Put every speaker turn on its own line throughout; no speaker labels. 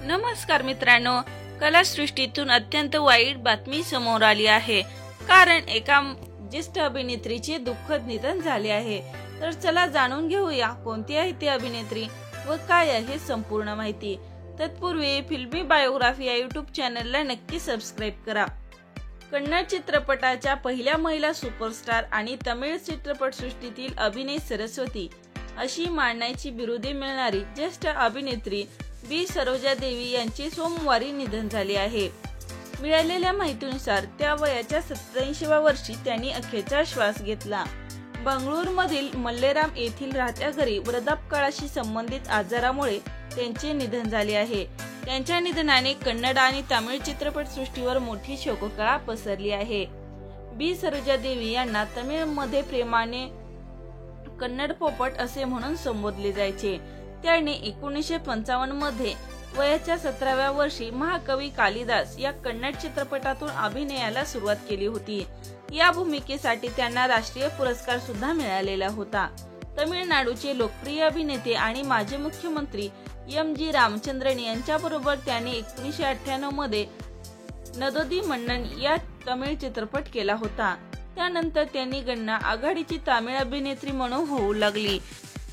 नमस्कार मित्रांनो, कलासृष्टीतून अत्यंत वाईट बातमी समोर आली आहे। कारण एका ज्येष्ठ अभिनेत्रीचे दुःखद निधन झाले आहे। तर चला जाणून घेऊया कोणती आहे ती अभिनेत्री व काय आहे संपूर्ण माहिती। तत्पूर्वी फिल्मी बायोग्राफी या यूट्यूब चॅनलला नक्की सबस्क्राइब करा। कन्नड चित्रपटाच्या पहिल्या महिला सुपरस्टार आणि तमिळ चित्रपटसृष्टीतील अभिनय सरस्वती अशी मानण्याची बिरुदे मिळणारी ज्येष्ठ अभिनेत्री बी सरोजा देवी यांचे सोमवारी निधन झाले आहे। मिळालेल्या माहितीनुसार त्या वयाच्या 87व्या वर्षी त्यांनी अखेरचा श्वास घेतला। बंगळुरूमधील मल्लेराम येथील राहत्या घरी वृद्धापकाळाशी संबंधित आजारामुळे त्यांचे निधन झाले आहे। त्यांच्या निधनाने कन्नड आणि तमिळ चित्रपटसृष्टीवर मोठी शोककळा पसरली आहे। बी सरोजा देवी यांना तमिळमध्ये प्रेमाने कन्नड पोपट असे म्हणून संबोधले जायचे। त्याने 1955 मध्ये वयाच्या 17व्या वर्षी महाकवी कालिदास या कन्नड चित्रपटातून अभिनयाला सुरुवात केली होती। या भूमिकेसाठी त्यांना राष्ट्रीय पुरस्कार सुद्धा मिळालेला होता। तमिळनाडूचे लोकप्रिय अभिनेते आणि माजी मुख्यमंत्री एम.जी. रामचंद्रन यांच्याबरोबर त्यांनी 1998 मध्ये नदोदी मन्नन या तमिळ चित्रपट केला होता। त्यानंतर त्यांनी गण्णा आघाडीची तमिळ अभिनेत्री म्हणून होऊ लागली।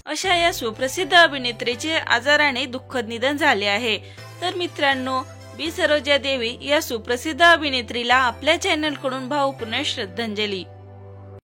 अशा या सुप्रसिद्ध अभिनेत्रीचे आजाराने दुःखद निधन झाले आहे। तर मित्रांनो, बी सरोजा देवी या सुप्रसिद्ध अभिनेत्रीला आपल्या चॅनल कडून भावपूर्ण श्रद्धांजली।